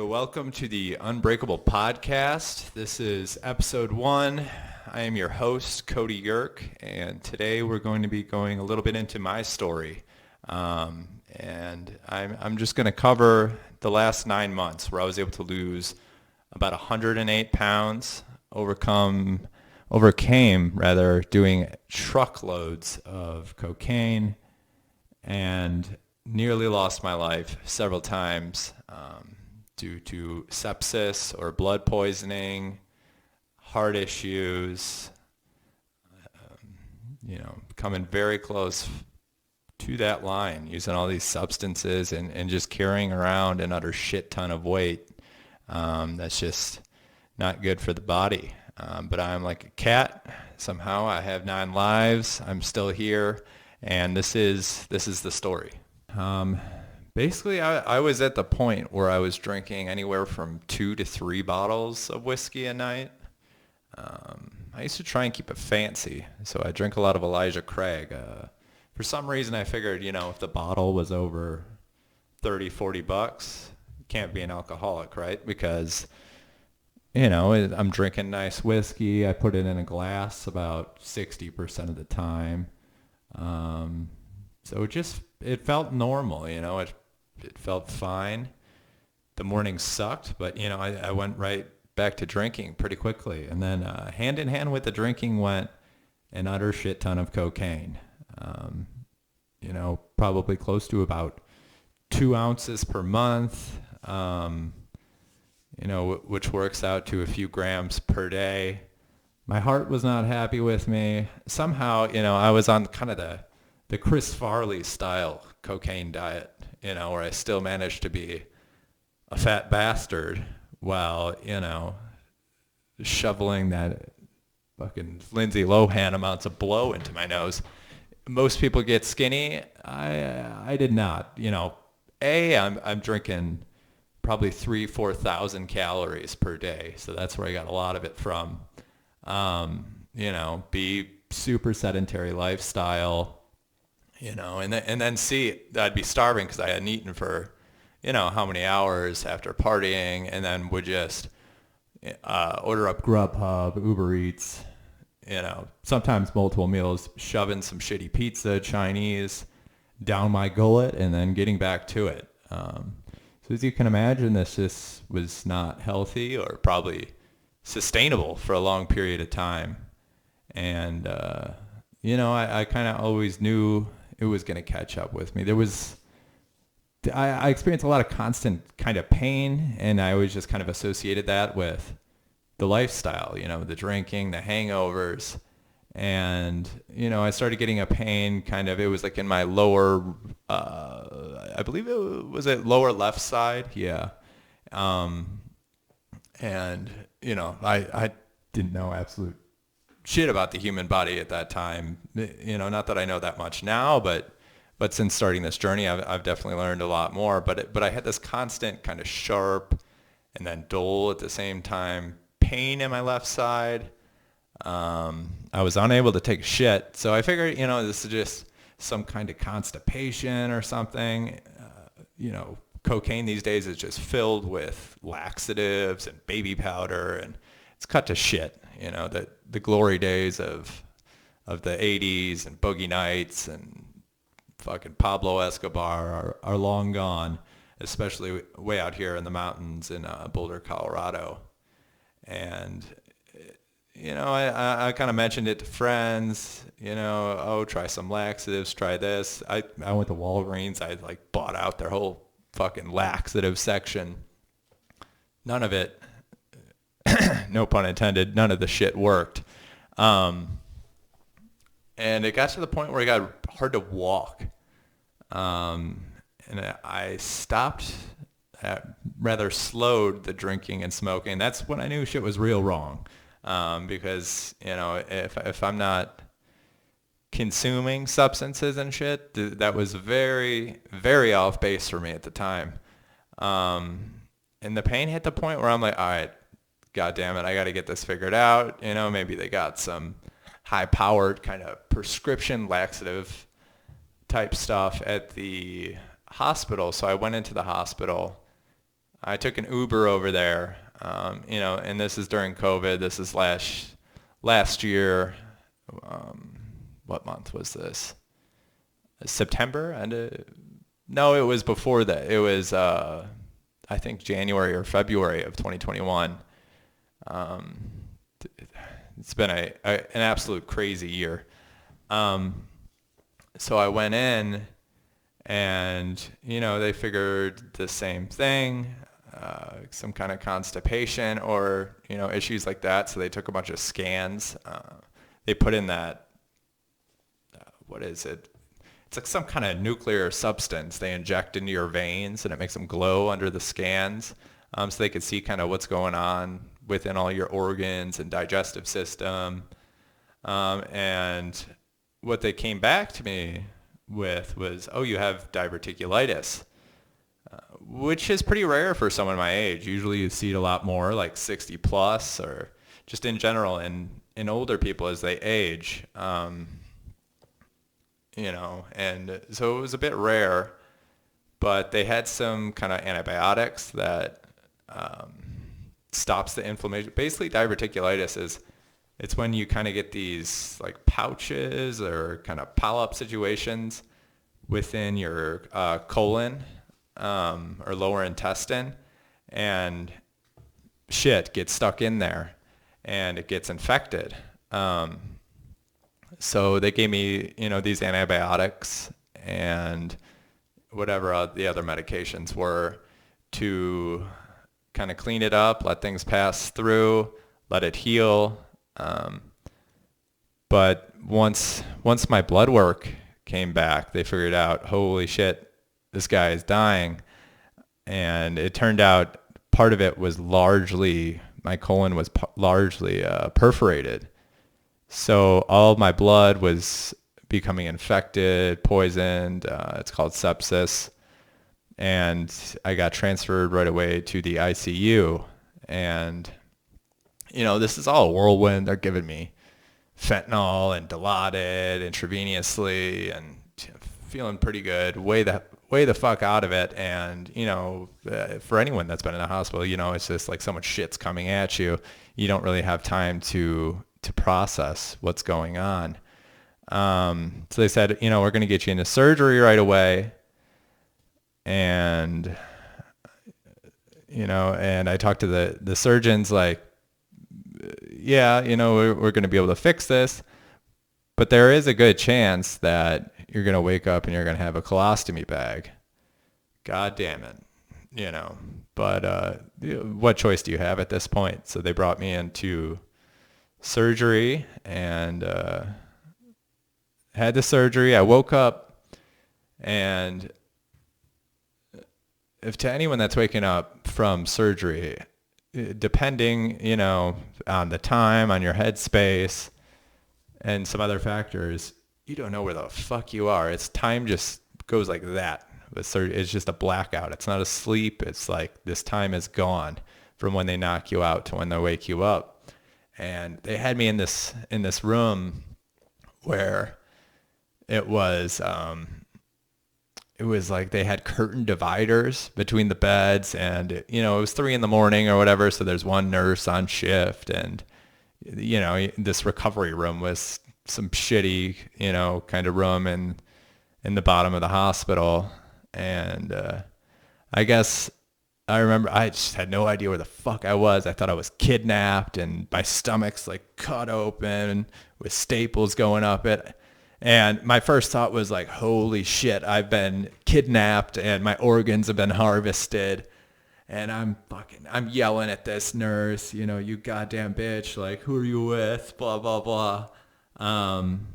welcome to the Unbreakable podcast. This is episode 1. I am your host, Cody Yerk, and today we're going to be going a little bit into my story. And I'm just going to cover the last 9 months where I was able to lose about 108 pounds, overcame doing truckloads of cocaine, and nearly lost my life several times due to sepsis or blood poisoning, heart issues, coming very close to that line, using all these substances and just carrying around an utter shit ton of weight. That's just not good for the body. But I'm like a cat. Somehow I have 9 lives. I'm still here, and this is the story. Basically, I was at the point where I was drinking anywhere from 2 to 3 bottles of whiskey a night. I used to try and keep it fancy, so I drink a lot of Elijah Craig. For some reason, I figured, if the bottle was over $30-$40, you can't be an alcoholic, right? Because, I'm drinking nice whiskey. I put it in a glass about 60% of the time. So it felt normal, it felt fine. The morning sucked, but, I went right back to drinking pretty quickly. And then hand in hand with the drinking went an utter shit ton of cocaine. Probably close to about 2 ounces per month, which works out to a few grams per day. My heart was not happy with me. Somehow, I was on kind of the Chris Farley style cocaine diet, where I still managed to be a fat bastard while, shoveling that fucking Lindsay Lohan amounts of blow into my nose. Most people get skinny. I did not. I'm drinking probably 3,000-4,000 calories per day. So that's where I got a lot of it from. B, super sedentary lifestyle. And then C, I'd be starving because I hadn't eaten for, how many hours after partying, and then would just order up Grubhub, Uber Eats, sometimes multiple meals, shoving some shitty pizza, Chinese, down my gullet, and then getting back to it. So as you can imagine, this just was not healthy or probably sustainable for a long period of time. And, I kind of always knew it was going to catch up with me. I experienced a lot of constant kind of pain, and I always just kind of associated that with the lifestyle, the drinking, the hangovers. And, I started getting a pain it was like in my lower, I believe it was lower left side. Yeah. And, I didn't know absolute shit about the human body at that time. Not that I know that much now, but since starting this journey, I've definitely learned a lot more. But I had this constant kind of sharp and then dull at the same time pain in my left side. I was unable to take a shit, so I figured, this is just some kind of constipation or something. Cocaine these days is just filled with laxatives and baby powder, and it's cut to shit. The glory days of the 80s and Boogie Nights and fucking Pablo Escobar are long gone, especially way out here in the mountains in Boulder, Colorado. And, I kind of mentioned it to friends, try some laxatives, try this. I went to Walgreens. I bought out their whole fucking laxative section. None of it, no pun intended, none of the shit worked. And it got to the point where it got hard to walk. And I stopped, rather slowed the drinking and smoking. That's when I knew shit was real wrong. Because, if I'm not consuming substances and shit, that was very, very off base for me at the time. And the pain hit the point where I'm like, all right, God damn it, I got to get this figured out. Maybe they got some high-powered kind of prescription laxative type stuff at the hospital. So I went into the hospital I took an Uber over there, and this is during COVID. This is last year. What month was this? September? And no, it was before that. It was, I think, January or February of 2021. It's been an absolute crazy year. So I went in, and they figured the same thing, some kind of constipation or issues like that. So they took a bunch of scans. They put in that, what is it? It's like some kind of nuclear substance they inject into your veins, and it makes them glow under the scans, so they could see kind of what's going on within all your organs and digestive system. And what they came back to me with was, oh, you have diverticulitis, which is pretty rare for someone my age. Usually you see it a lot more, like 60 plus, or just in general in older people as they age. And so it was a bit rare, but they had some kind of antibiotics that stops the inflammation. Basically, diverticulitis it's when you kind of get these like pouches or kind of polyp situations within your colon or lower intestine, and shit gets stuck in there and it gets infected. So they gave me, these antibiotics and whatever the other medications were to kind of clean it up, let things pass through, let it heal. But once my blood work came back, they figured out, holy shit, this guy is dying. And it turned out part of it was my colon was largely perforated. So all of my blood was becoming infected, poisoned. It's called sepsis. And I got transferred right away to the ICU. And, this is all a whirlwind. They're giving me fentanyl and Dilaudid intravenously and feeling pretty good. Way the fuck out of it. And, for anyone that's been in a hospital, it's just like so much shit's coming at you. You don't really have time to process what's going on. So they said, we're going to get you into surgery right away. And, and I talked to the surgeons like, yeah, we're going to be able to fix this, but there is a good chance that you're going to wake up and you're going to have a colostomy bag. God damn it. But what choice do you have at this point? So they brought me into surgery and had the surgery. I woke up, and if to anyone that's waking up from surgery, depending, on the time, on your headspace, and some other factors, you don't know where the fuck you are. Time just goes like that. It's just a blackout. It's not a sleep. It's like this time is gone from when they knock you out to when they wake you up. And they had me in this room where it was like they had curtain dividers between the beds, and it was 3 a.m. or whatever. So there's one nurse on shift, and this recovery room was some shitty kind of room in the bottom of the hospital. And I guess I remember I just had no idea where the fuck I was. I thought I was kidnapped, and my stomach's like cut open with staples going up it. And my first thought was like, holy shit, I've been kidnapped and my organs have been harvested. And I'm yelling at this nurse, you goddamn bitch, like, who are you with? Blah, blah, blah. And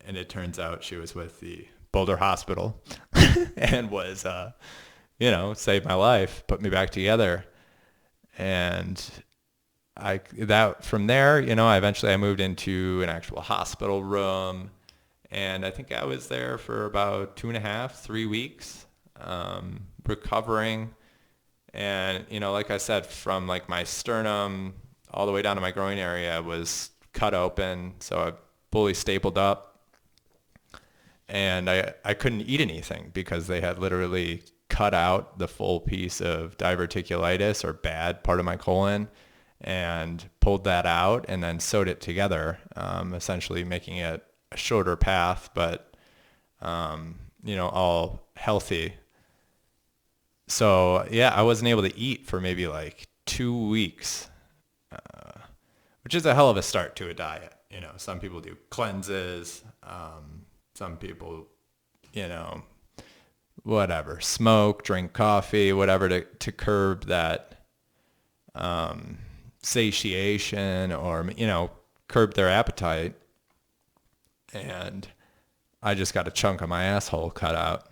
it turns out she was with the Boulder Hospital and was, saved my life, put me back together. And from there, eventually I moved into an actual hospital room. And I think I was there for about 2.5, 3 weeks, recovering. And, like I said, from like my sternum all the way down to my groin area was cut open. So I fully stapled up. And I couldn't eat anything because they had literally cut out the full piece of diverticulitis, or bad part of my colon, and pulled that out and then sewed it together, essentially making it a shorter path, but, all healthy. So yeah, I wasn't able to eat for maybe like 2 weeks, which is a hell of a start to a diet. Some people do cleanses. Some people, whatever, smoke, drink coffee, whatever to curb that satiation, or, curb their appetite. And I just got a chunk of my asshole cut out.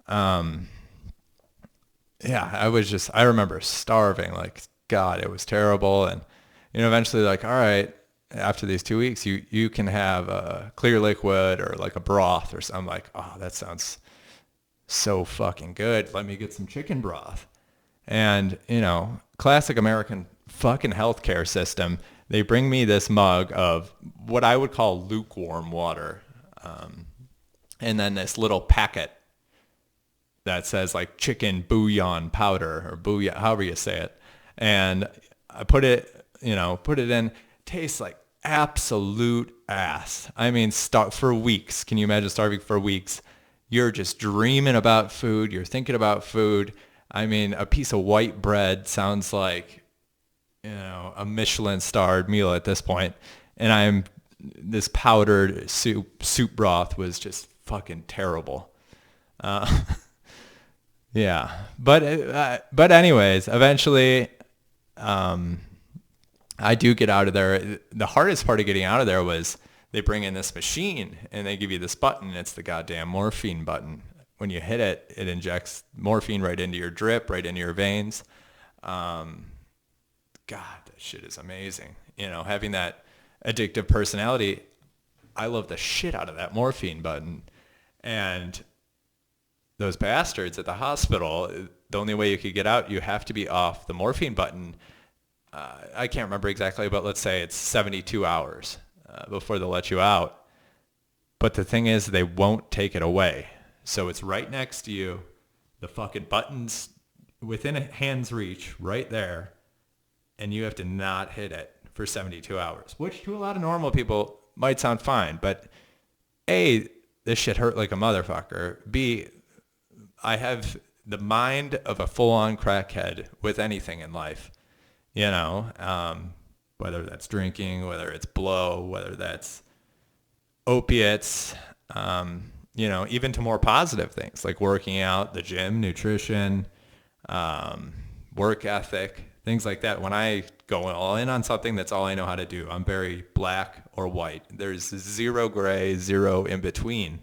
I remember starving, like, God, it was terrible. And, eventually, like, all right, after these 2 weeks, you can have a clear liquid or like a broth or something. I'm like, oh, that sounds so fucking good. Let me get some chicken broth. And, classic American fucking healthcare system. They bring me this mug of what I would call lukewarm water. And then this little packet that says like chicken bouillon powder, or bouillon, however you say it. And I put it in. Tastes like absolute ass. I mean, for weeks. Can you imagine starving for weeks? You're just dreaming about food. You're thinking about food. I mean, a piece of white bread sounds like, a Michelin-starred meal at this point. And this powdered soup broth was just fucking terrible. Yeah. But anyways, eventually, I do get out of there. The hardest part of getting out of there was they bring in this machine and they give you this button. It's the goddamn morphine button. When you hit it, it injects morphine right into your drip, right into your veins. God, that shit is amazing. Having that addictive personality, I love the shit out of that morphine button. And those bastards at the hospital, the only way you could get out, you have to be off the morphine button. I can't remember exactly, but let's say it's 72 hours before they'll let you out. But the thing is, they won't take it away. So it's right next to you. The fucking button's within a hand's reach right there. And you have to not hit it for 72 hours, which to a lot of normal people might sound fine. But A, this shit hurt like a motherfucker. B, I have the mind of a full-on crackhead with anything in life. Whether that's drinking, whether it's blow, whether that's opiates, even to more positive things like working out, the gym, nutrition, work ethic, things like that. When I go all in on something, that's all I know how to do. I'm very black or white. There's zero gray, zero in between.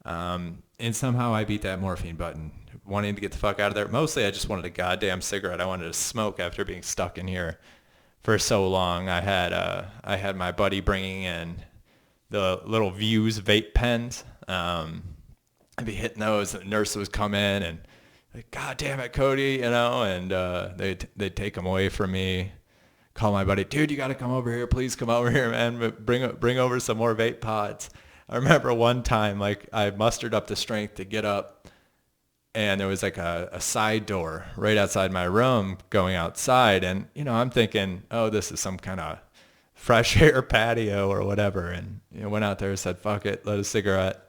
And somehow I beat that morphine button, wanting to get the fuck out of there. Mostly I just wanted a goddamn cigarette. I wanted to smoke after being stuck in here for so long. I had my buddy bringing in the little Views vape pens. I'd be hitting those, and the nurse would come in and like, God damn it, Cody, and they'd take them away from me. Call my buddy, dude, you got to come over here. Please come over here, man. Bring over some more vape pods. I remember one time, like, I mustered up the strength to get up, and there was like a side door right outside my room going outside. And, I'm thinking, oh, this is some kind of fresh air patio or whatever. And, went out there and said, fuck it, lit a cigarette.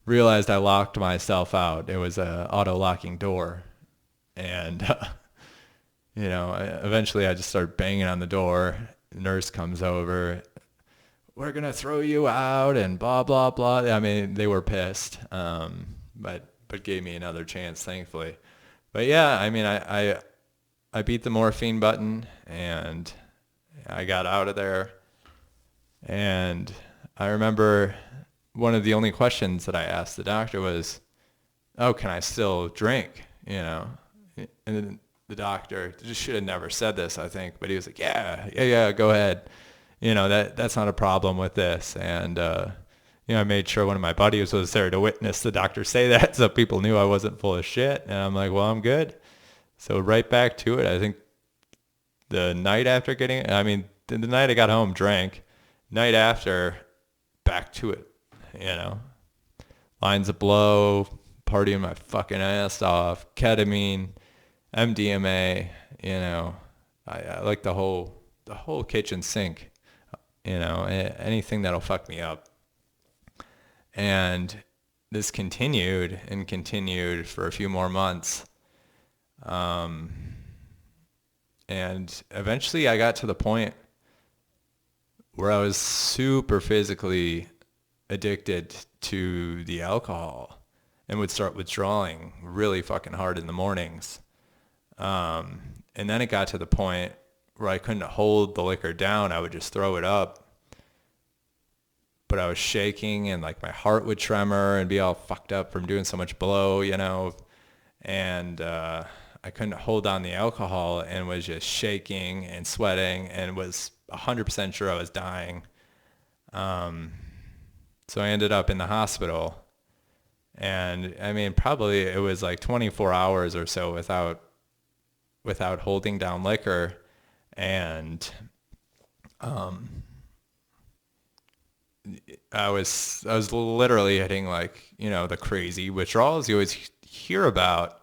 Realized I locked myself out. It was a auto-locking door. And, eventually I just started banging on the door. The nurse comes over. We're going to throw you out and blah, blah, blah. I mean, they were pissed, but gave me another chance, thankfully. But yeah, I mean, I beat the morphine button and I got out of there. And I remember one of the only questions that I asked the doctor was, oh, can I still drink? And then the doctor just should have never said this, I think, but he was like, yeah, go ahead. That's not a problem with this. And, I made sure one of my buddies was there to witness the doctor say that, so people knew I wasn't full of shit. And I'm like, well, I'm good. So right back to it. I think the night after the night I got home, drank. Night after, back to it, Lines of blow, partying my fucking ass off, ketamine, MDMA, you know, I like the whole kitchen sink, you know, anything that'll fuck me up. And this continued and continued for a few more months. And eventually I got to the point where I was super physically addicted to the alcohol and would start withdrawing really fucking hard in the mornings. And then it got to the point where I couldn't hold the liquor down. I would just throw it up. But I was shaking and like my heart would tremor and be all fucked up from doing so much blow, you know. And I couldn't hold down the alcohol and was just shaking and sweating and was 100% sure I was dying. So I ended up in the hospital. And I mean, probably it was like 24 hours or so without holding down liquor. And I was literally hitting like, you know, the crazy withdrawals you always hear about,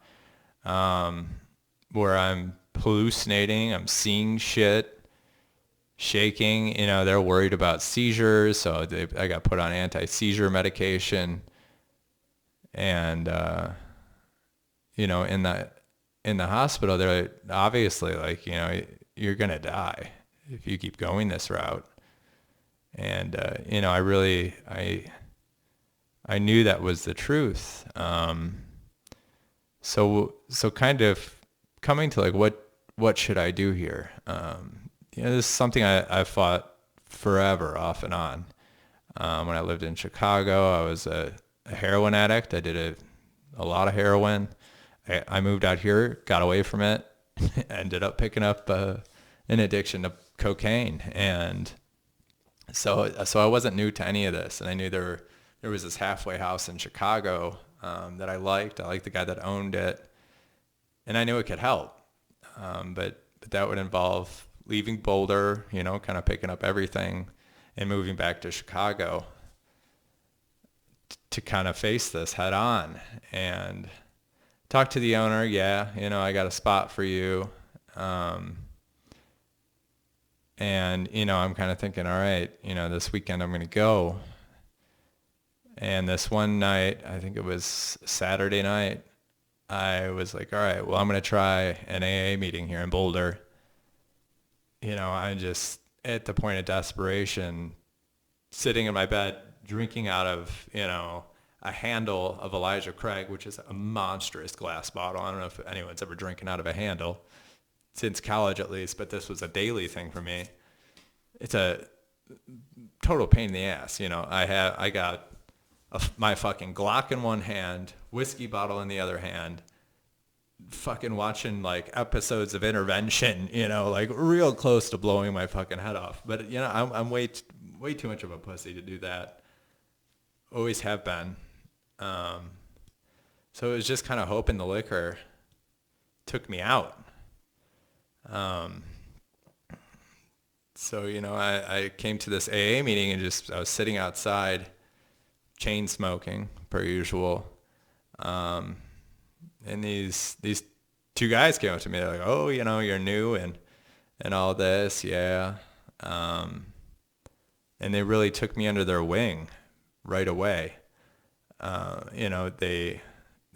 where I'm hallucinating, I'm seeing shit, shaking, you know, they're worried about seizures. So I got put on anti-seizure medication. And, you know, in the hospital, they're obviously like, you know, you're going to die if you keep going this route. And, you know, I knew that was the truth. So kind of coming to like, what should I do here? You know, this is something I've fought forever off and on. When I lived in Chicago, I was a heroin addict. I did a lot of heroin. I moved out here, got away from it, ended up picking up an addiction to cocaine. And so I wasn't new to any of this. And I knew there was this halfway house in Chicago that I liked. I liked the guy that owned it. And I knew it could help. But that would involve leaving Boulder, you know, kind of picking up everything and moving back to Chicago to kind of face this head on and talk to the owner. Yeah, you know, I got a spot for you. And, you know, I'm kind of thinking, all right, you know, this weekend I'm going to go. And this one night, I think it was Saturday night, I was like, all right, well, I'm going to try an AA meeting here in Boulder. You know, I'm just at the point of desperation, sitting in my bed, drinking out of, you know, a handle of Elijah Craig, which is a monstrous glass bottle. I don't know if anyone's ever drinking out of a handle, since college at least, but this was a daily thing for me. It's a total pain in the ass. You know, I got my fucking Glock in one hand, whiskey bottle in the other hand, fucking watching like episodes of Intervention, you know, like real close to blowing my fucking head off. But, you know, I'm way too much of a pussy to do that. Always have been. So it was just kind of hoping the liquor took me out. So, you know, I came to this AA meeting and I was sitting outside, chain smoking per usual. And these two guys came up to me. They're like, oh, you know, you're new and all this. Yeah. And they really took me under their wing right away. You know, they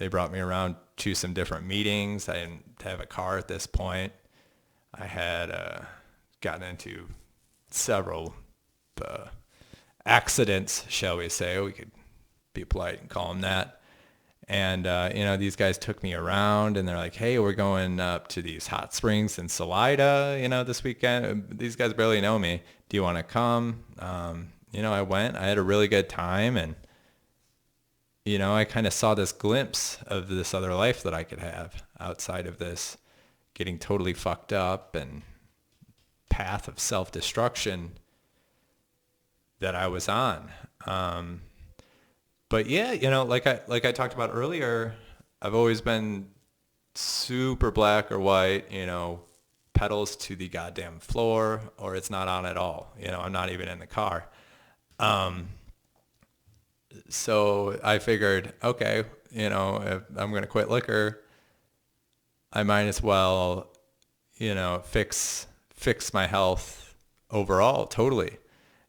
brought me around to some different meetings. I didn't have a car at this point. I had gotten into several accidents, shall we say. We could be polite and call them that. And, you know, these guys took me around and they're like, hey, we're going up to these hot springs in Salida, you know, this weekend. These guys barely know me. Do you want to come? You know, I went. I had a really good time. And, you know, I kind of saw this glimpse of this other life that I could have outside of this getting totally fucked up and path of self-destruction that I was on. But yeah, you know, like I talked about earlier, I've always been super black or white, you know, pedals to the goddamn floor, or it's not on at all. You know, I'm not even in the car. So I figured, okay, if I'm going to quit liquor, I might as well, fix my health overall totally.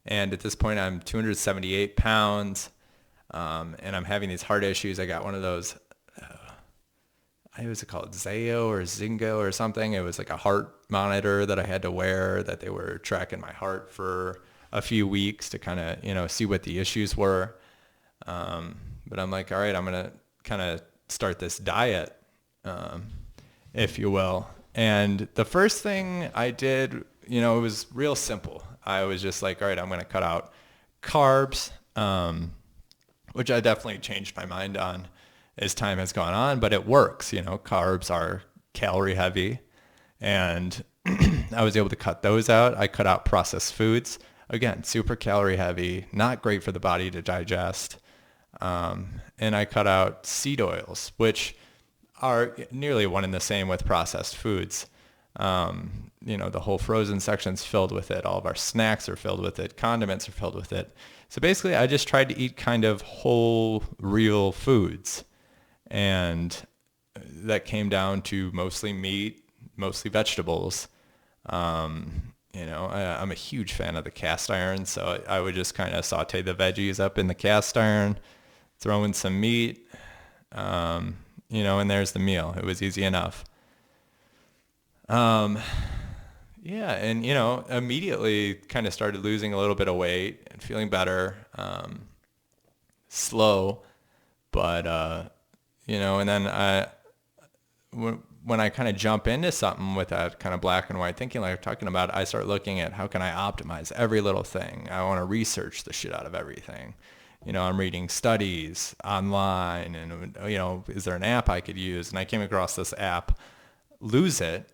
And at this point, I'm 278 pounds, and I'm having these heart issues. I got one of those, what was it called, Zayo or Zingo or something. It was like a heart monitor that I had to wear, that they were tracking my heart for a few weeks to kind of, see what the issues were. But I'm like, all right, I'm going to kind of start this diet, if you will. And the first thing I did, it was real simple. I was just like, all right, I'm going to cut out carbs, which I definitely changed my mind on as time has gone on, but it works. Carbs are calorie heavy, and I was able to cut those out. I cut out processed foods. Again, super calorie heavy, not great for the body to digest. And I cut out seed oils, which are nearly one and the same with processed foods. The whole frozen section's filled with it. All of our snacks are filled with it. Condiments are filled with it. So basically, I just tried to eat kind of whole, real foods. And that came down to mostly meat, mostly vegetables. I'm a huge fan of the cast iron, so I would just kind of saute the veggies up in the cast iron, throw in some meat, and there's the meal. It was easy enough. And immediately kind of started losing a little bit of weight and feeling better, slow, but, and then when I kind of jump into something with that kind of black and white thinking like I'm talking about, I start looking at how can I optimize every little thing. I want to research the shit out of everything. I'm reading studies online and, is there an app I could use? And I came across this app, Lose It,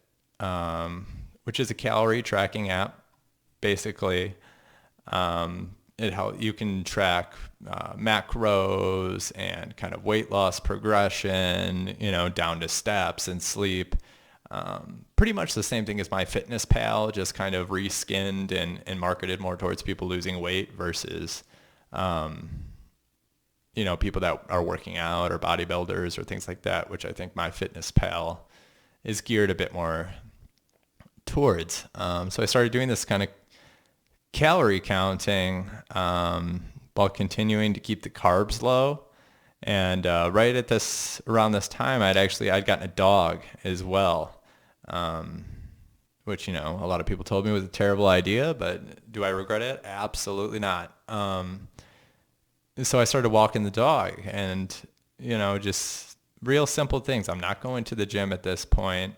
which is a calorie tracking app. Basically, you can track macros and kind of weight loss progression, down to steps and sleep. Pretty much the same thing as MyFitnessPal, just kind of reskinned and marketed more towards people losing weight versus, people that are working out or bodybuilders or things like that, which I think MyFitnessPal is geared a bit more towards. So I started doing this kind of calorie counting while continuing to keep the carbs low. And right at around this time, I'd gotten a dog as well, which, a lot of people told me was a terrible idea, but do I regret it? Absolutely not. So I started walking the dog and, just real simple things. I'm not going to the gym at this point.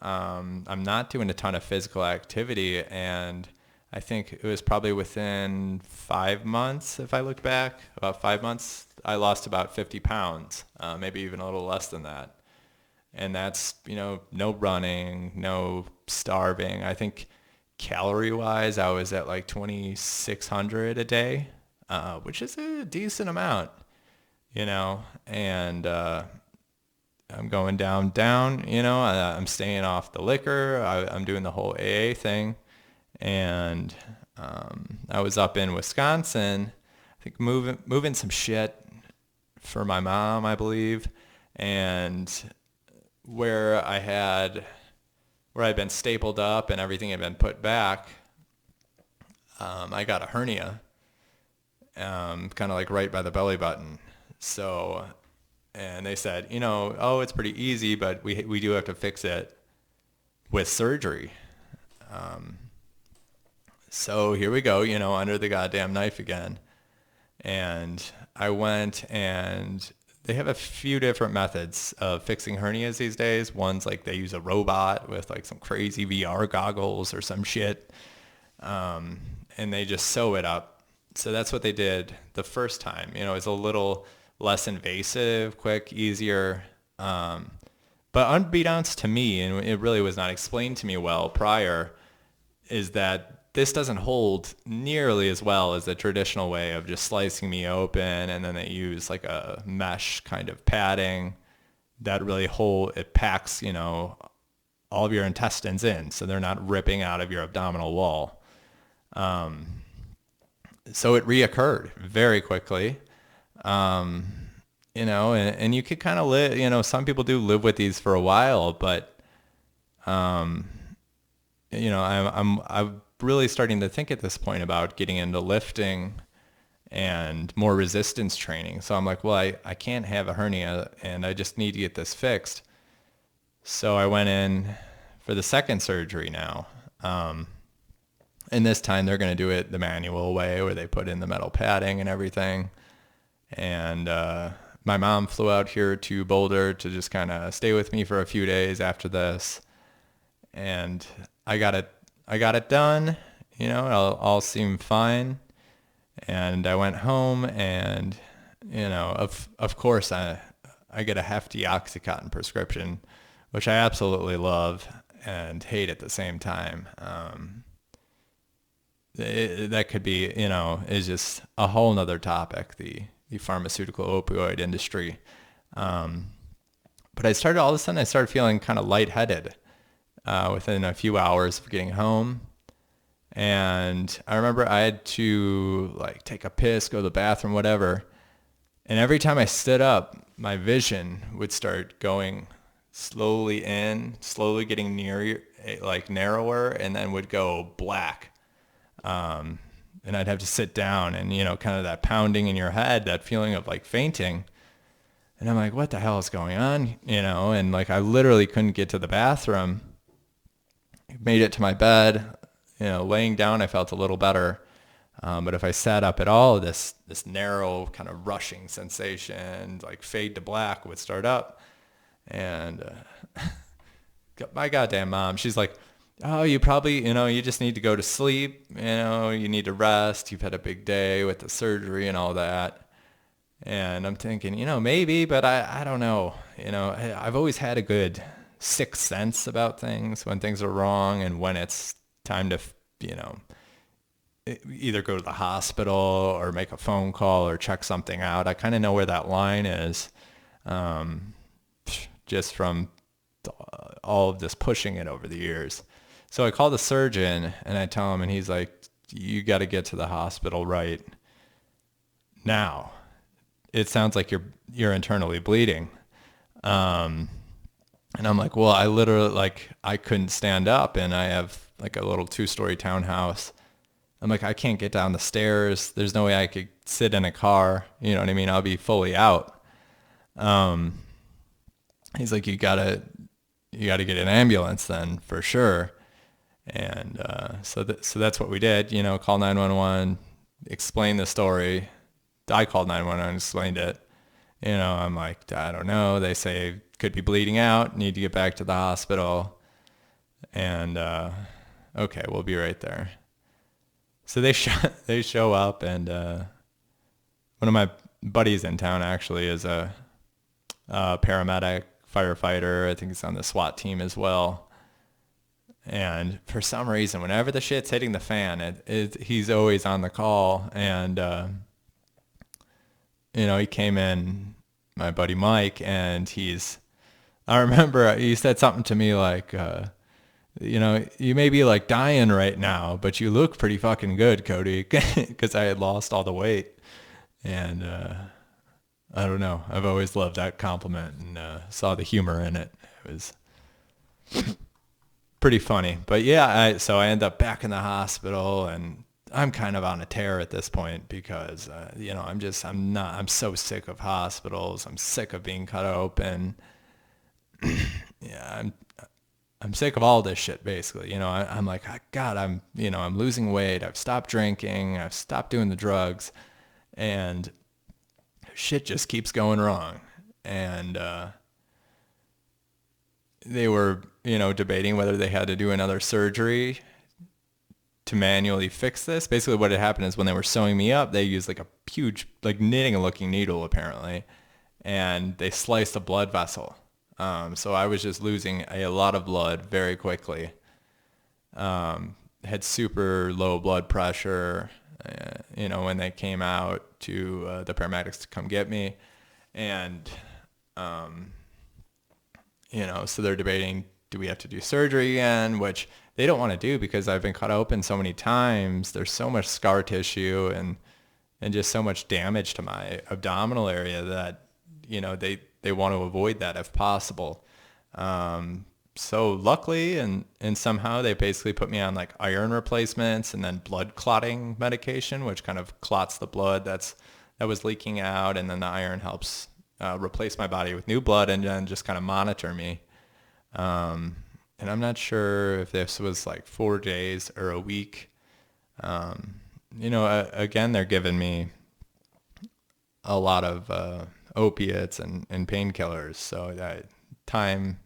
I'm not doing a ton of physical activity, and I think it was probably within 5 months, if I look back, about 5 months, I lost about 50 pounds, maybe even a little less than that. And that's, no running, no starving. I think calorie-wise, I was at like 2,600 a day, which is a decent amount, and I'm going down, I'm staying off the liquor. I'm doing the whole AA thing. And I was up in Wisconsin, I think moving some shit for my mom, I believe, and where I'd been stapled up and everything had been put back, I got a hernia, kind of like right by the belly button. So, and they said, it's pretty easy, but we do have to fix it with surgery. So here we go, under the goddamn knife again. And I went, and they have a few different methods of fixing hernias these days. One's like they use a robot with like some crazy VR goggles or some shit. And they just sew it up. So that's what they did the first time. It's a little less invasive, quick, easier. But unbeknownst to me, and it really was not explained to me well prior, is that this doesn't hold nearly as well as the traditional way of just slicing me open, and then they use like a mesh kind of padding that really it packs, all of your intestines in, so they're not ripping out of your abdominal wall. So it reoccurred very quickly. and you could kind of live, some people do live with these for a while, but, um, I'm really starting to think at this point about getting into lifting and more resistance training. So I'm like, well, I can't have a hernia and I just need to get this fixed. So I went in for the second surgery now. And this time they're going to do it the manual way where they put in the metal padding and everything. And my mom flew out here to Boulder to just kind of stay with me for a few days after this. And I got it done. It all seemed fine. And I went home and, of course I get a hefty Oxycontin prescription, which I absolutely love and hate at the same time. That could be, is just a whole nother topic, the pharmaceutical opioid industry. But all of a sudden I started feeling kind of lightheaded within a few hours of getting home. And I remember I had to like take a piss, go to the bathroom, whatever. And every time I stood up, my vision would start going slowly getting near, like narrower, and then would go black. And I'd have to sit down and, kind of that pounding in your head, that feeling of like fainting. And I'm like, what the hell is going on? And like, I literally couldn't get to the bathroom. Made it to my bed, laying down, I felt a little better. But if I sat up at all, this narrow kind of rushing sensation, like fade to black, would start up. And my goddamn mom, she's like, oh, you probably, you just need to go to sleep. You need to rest. You've had a big day with the surgery and all that. And I'm thinking, maybe, but I don't know. I've always had a good sixth sense about things, when things are wrong and when it's time to, either go to the hospital or make a phone call or check something out. I kind of know where that line is, just from all of this pushing it over the years. So I call the surgeon and I tell him, and he's like, you got to get to the hospital right now. It sounds like you're internally bleeding. And I'm like, well, I literally, I couldn't stand up, and I have like a little 2-story townhouse. I'm like, I can't get down the stairs. There's no way I could sit in a car. You know what I mean? I'll be fully out. He's like, you gotta get an ambulance then, for sure. And so that's what we did. Call 911, explain the story. I called 911, explained it. I'm like, I don't know. They say could be bleeding out. Need to get back to the hospital. And okay, we'll be right there. So they show up, and one of my buddies in town actually is a paramedic, firefighter. I think he's on the SWAT team as well. And for some reason, whenever the shit's hitting the fan, he's always on the call. And he came in, my buddy Mike, and I remember he said something to me like, you may be like dying right now, but you look pretty fucking good, Cody, because I had lost all the weight. And I don't know. I've always loved that compliment and saw the humor in it. It was pretty funny. But yeah, so I end up back in the hospital, and I'm kind of on a tear at this point because, I'm so sick of hospitals. I'm sick of being cut open. Yeah, I'm sick of all this shit, basically. I'm like, God, I'm losing weight. I've stopped drinking. I've stopped doing the drugs, and shit just keeps going wrong. And they were, debating whether they had to do another surgery to manually fix this. Basically what had happened is when they were sewing me up, they used like a huge, like knitting looking needle apparently, and they sliced a blood vessel. So I was just losing a lot of blood very quickly. Had super low blood pressure, when they came out to the paramedics to come get me. And, so they're debating, do we have to do surgery again? Which they don't want to do because I've been cut open so many times. There's so much scar tissue and just so much damage to my abdominal area that, they want to avoid that if possible. So luckily and somehow they basically put me on like iron replacements and then blood clotting medication, which kind of clots the blood that was leaking out. And then the iron helps replace my body with new blood and then just kind of monitor me. And I'm not sure if this was like 4 days or a week. Again, they're giving me a lot of opiates and painkillers. So that time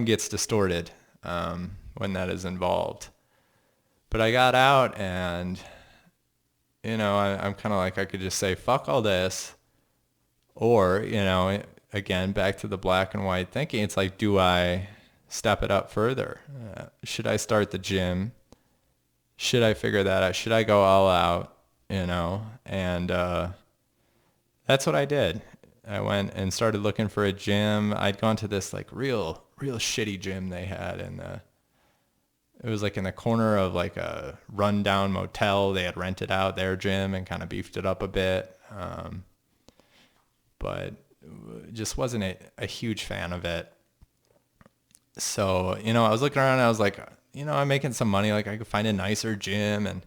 gets distorted when that is involved. But I got out and, I'm kind of like, I could just say, fuck all this. Or, again, back to the black and white thinking. It's like, do I step it up further? Should I start the gym? Should I figure that out? Should I go all out? And that's what I did. I went and started looking for a gym. I'd gone to this like real shitty gym they had it was like in the corner of like a rundown motel. They had rented out their gym and kind of beefed it up a bit. But just wasn't a huge fan of it. So, I was looking around and I was like, I'm making some money. Like I could find a nicer gym and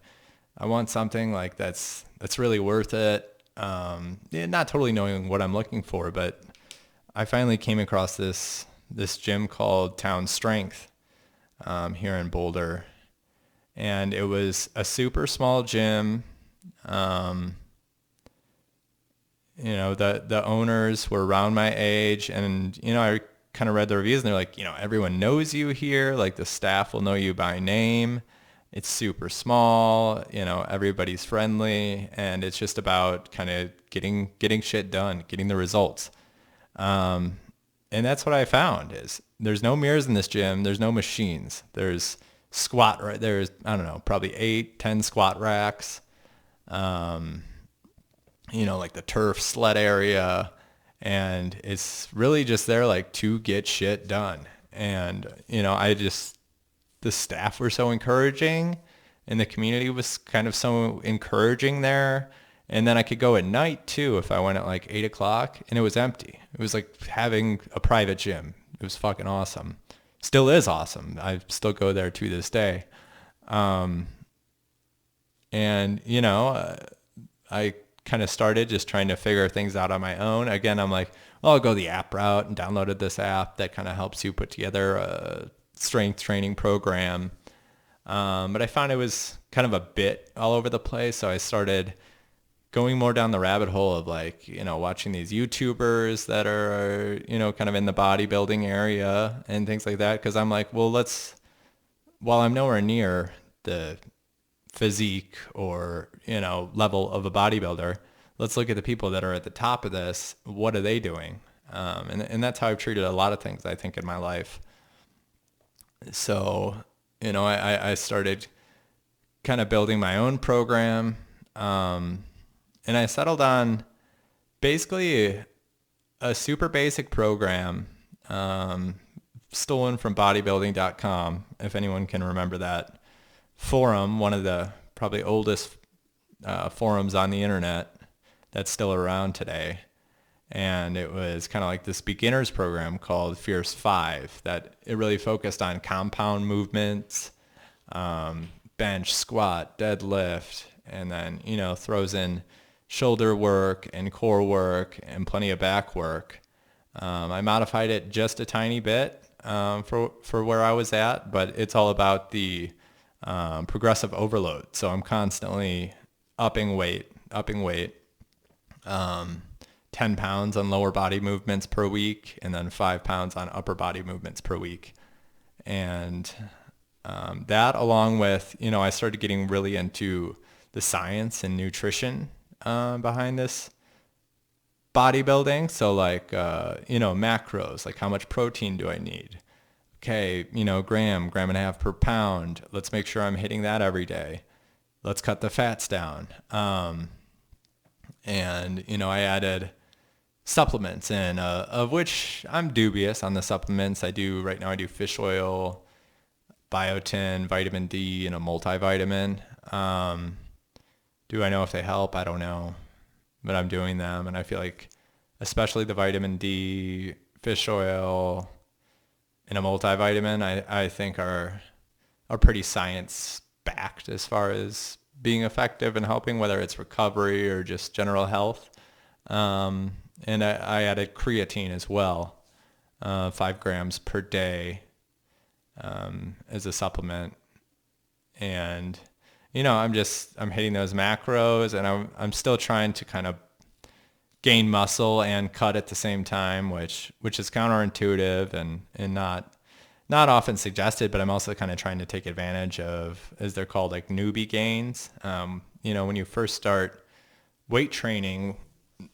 I want something like that's really worth it. Not totally knowing what I'm looking for, but I finally came across this gym called Town Strength here in Boulder. And it was a super small gym. The owners were around my age and, I kind of read the reviews and they're like, everyone knows you here. Like the staff will know you by name. It's super small, everybody's friendly and it's just about kind of getting shit done, getting the results. And that's what I found is there's no mirrors in this gym. There's no machines. There's there's, I don't know, probably 8-10 squat racks. Like the turf sled area. And it's really just there like to get shit done. And, the staff were so encouraging and the community was kind of so encouraging there. And then I could go at night too if I went at like 8 o'clock and it was empty. It was like having a private gym. It was fucking awesome. Still is awesome. I still go there to this day. I kind of started just trying to figure things out on my own. Again, I'm like, well, I'll go the app route and downloaded this app that kind of helps you put together a strength training program. But I found it was kind of a bit all over the place. So I started going more down the rabbit hole of like, watching these YouTubers that are, kind of in the bodybuilding area and things like that. Cause I'm like, well, while I'm nowhere near the physique or, level of a bodybuilder, let's look at the people that are at the top of this. What are they doing? And that's how I've treated a lot of things, I think, in my life. So, I started kind of building my own program. And I settled on basically a super basic program, stolen from bodybuilding.com, if anyone can remember that forum, one of the probably oldest forums on the internet that's still around today. And it was kind of like this beginner's program called Fierce 5 that it really focused on compound movements, bench, squat, deadlift, and then, throws in shoulder work and core work and plenty of back work. I modified it just a tiny bit for where I was at, but it's all about the progressive overload. So I'm constantly upping weight, 10 pounds on lower body movements per week, and then 5 pounds on upper body movements per week. And that along with, I started getting really into the science and nutrition behind this bodybuilding. So like, macros, like how much protein do I need? Okay, gram and a half per pound. Let's make sure I'm hitting that every day. Let's cut the fats down. And, I added supplements in, of which I'm dubious on the supplements. Right now I do fish oil, biotin, vitamin D, and a multivitamin. Do I know if they help? I don't know, but I'm doing them. And I feel like especially the vitamin D, fish oil, and a multivitamin, I think are pretty science backed as far as being effective in helping, whether it's recovery or just general health. And I added creatine as well, 5 grams per day as a supplement. And, I'm hitting those macros, and I'm still trying to kind of gain muscle and cut at the same time, which is counterintuitive and not often suggested, but I'm also kind of trying to take advantage of, as they're called, like newbie gains. When you first start weight training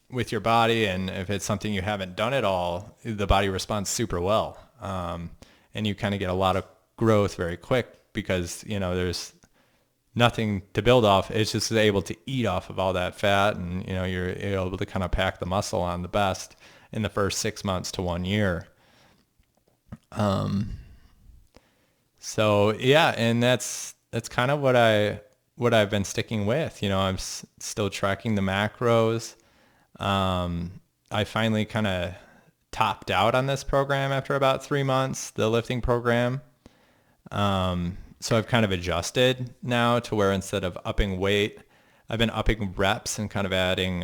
with your body, and if it's something you haven't done at all, the body responds super well. And you kind of get a lot of growth very quick because, there's nothing to build off. It's just able to eat off of all that fat, and, you're able to kind of pack the muscle on the best in the first 6 months to 1 year. So yeah, and that's kind of what I've been sticking with. I'm still tracking the macros. I finally kind of topped out on this program after about 3 months, the lifting program. So I've kind of adjusted now to where instead of upping weight, I've been upping reps and kind of adding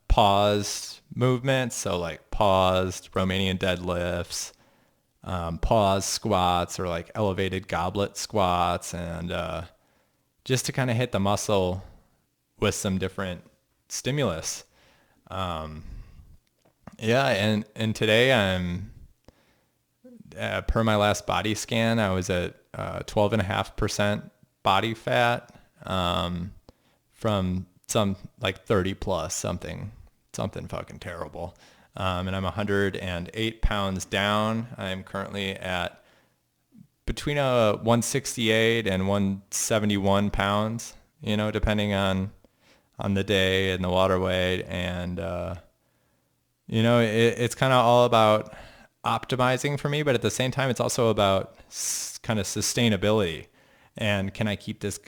paused movements. So like paused Romanian deadlifts, pause squats, or like elevated goblet squats, and just to kind of hit the muscle with some different stimulus. And today I'm, per my last body scan, I was at 12.5% body fat, from some like 30 plus something fucking terrible. And I'm 108 pounds down. I'm currently at between 168 and 171 pounds, depending on the day and the water weight. And, it's kind of all about optimizing for me, but at the same time, it's also about kind of sustainability. And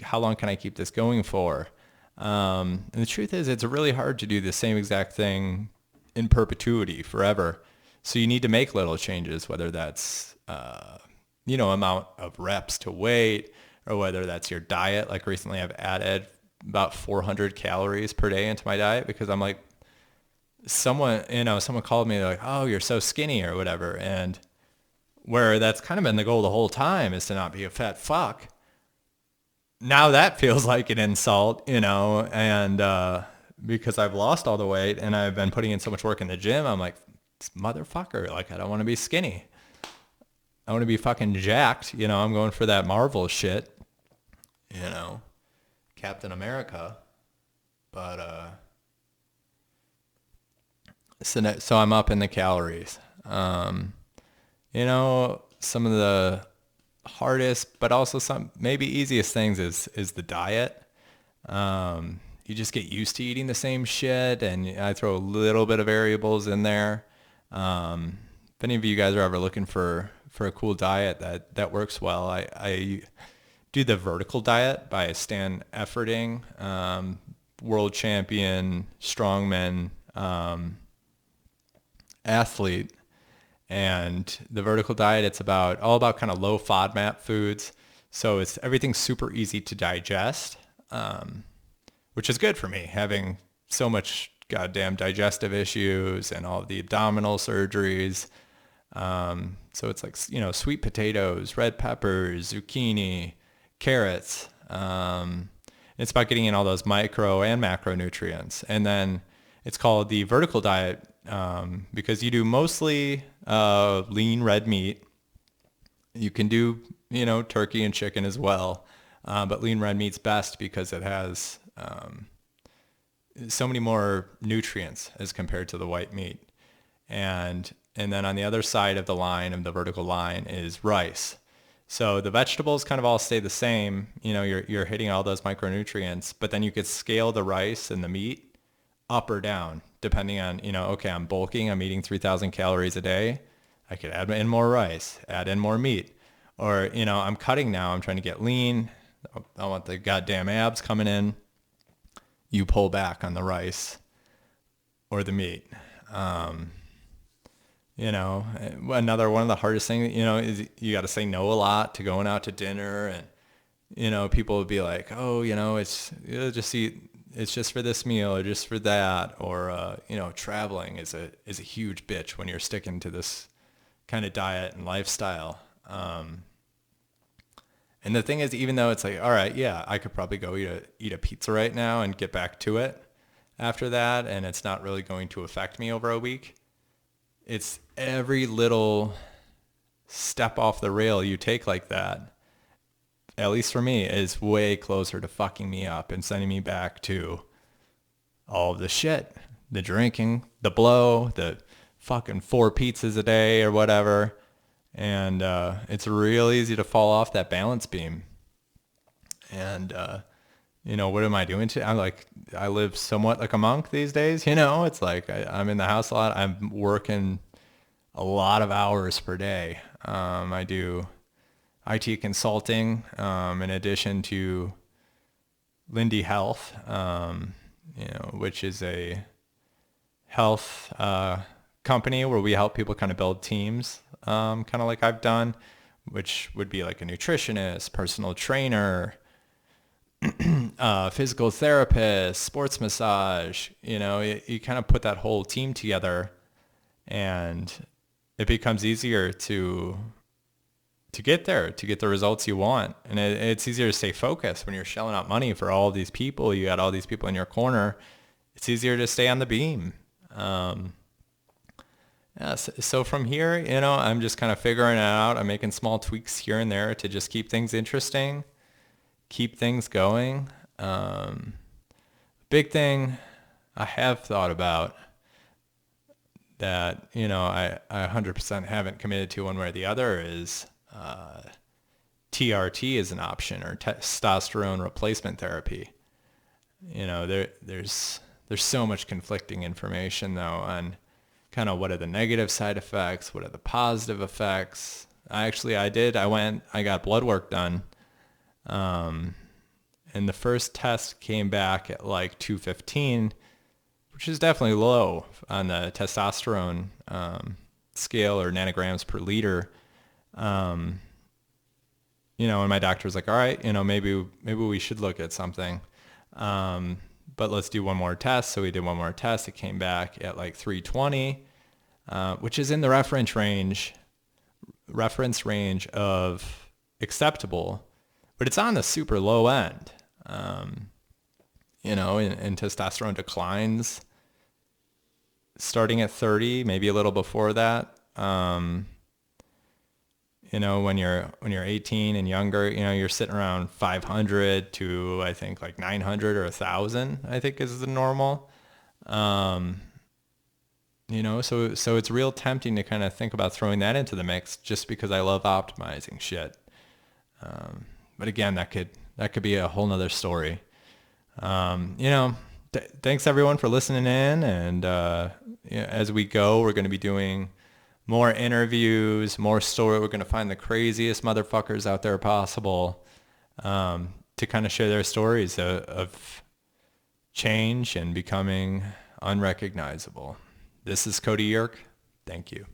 how long can I keep this going for? And the truth is, it's really hard to do the same exact thing in perpetuity forever. So you need to make little changes, whether that's, amount of reps to weight, or whether that's your diet. Like recently I've added about 400 calories per day into my diet because I'm like, someone called me, like, oh, you're so skinny or whatever. And where that's kind of been the goal the whole time, is to not be a fat fuck. Now that feels like an insult, and because I've lost all the weight and I've been putting in so much work in the gym, I'm like, motherfucker, like, I don't want to be skinny. I want to be fucking jacked. I'm going for that Marvel shit, Captain America. But, so I'm up in the calories. Some of the hardest, but also some maybe easiest things is the diet. You just get used to eating the same shit, and I throw a little bit of variables in there. If any of you guys are ever looking for a cool diet that works well, I do the vertical diet by Stan Efferding, world champion strongman athlete. And the vertical diet, it's all about kind of low FODMAP foods. So everything's super easy to digest, which is good for me, having so much goddamn digestive issues and all of the abdominal surgeries. So it's like, sweet potatoes, red peppers, zucchini, carrots. It's about getting in all those micro and macronutrients. And then it's called the vertical diet because you do mostly lean red meat. You can do, turkey and chicken as well. But lean red meat's best because it has so many more nutrients as compared to the white meat. And then on the other side of the line, of the vertical line, is rice. So the vegetables kind of all stay the same. You're hitting all those micronutrients, but then you could scale the rice and the meat up or down depending on, okay, I'm bulking, I'm eating 3,000 calories a day. I could add in more rice, add in more meat. Or, I'm cutting now, I'm trying to get lean. I want the goddamn abs coming in. You pull back on the rice or the meat. Another one of the hardest things, is you got to say no a lot to going out to dinner. And, people would be like, oh, just eat, it's just for this meal or just for that. Or, traveling is a huge bitch when you're sticking to this kind of diet and lifestyle. And the thing is, even though it's like, all right, yeah, I could probably go eat a pizza right now and get back to it after that, and it's not really going to affect me over a week. It's every little step off the rail you take like that, at least for me, is way closer to fucking me up and sending me back to all of the shit, the drinking, the blow, the fucking 4 pizzas a day or whatever. And it's real easy to fall off that balance beam. And, what am I doing I live somewhat like a monk these days. It's like I'm in the house a lot. I'm working a lot of hours per day. I do IT consulting in addition to Lindy Health, which is a health company where we help people kind of build teams, kind of like I've done, which would be like a nutritionist, personal trainer, physical therapist, sports massage. You kind of put that whole team together, and it becomes easier to get there, to get the results you want. And it's easier to stay focused when you're shelling out money for all these people. You got all these people in your corner. It's easier to stay on the beam. So from here, I'm just kind of figuring it out. I'm making small tweaks here and there to just keep things interesting, keep things going. Big thing I have thought about that, I 100% haven't committed to one way or the other is TRT is an option, or testosterone replacement therapy. There's so much conflicting information though on kind of what are the negative side effects, what are the positive effects. I got blood work done. And the first test came back at like 215, which is definitely low on the testosterone scale, or nanograms per liter. And my doctor was like, all right, maybe we should look at something. But let's do one more test. So we did one more test. It came back at like 320, which is in the reference range of acceptable, but it's on the super low end. And testosterone declines starting at 30, maybe a little before that. When you're 18 and younger, you're sitting around 500 to I think like 900 or 1,000, I think is the normal. So it's real tempting to kind of think about throwing that into the mix just because I love optimizing shit. But again, that could be a whole nother story. Thanks everyone for listening in. And as we go, we're going to be doing more interviews, more story. We're going to find the craziest motherfuckers out there possible to kind of share their stories of change and becoming unrecognizable. This is Cody Yerk. Thank you.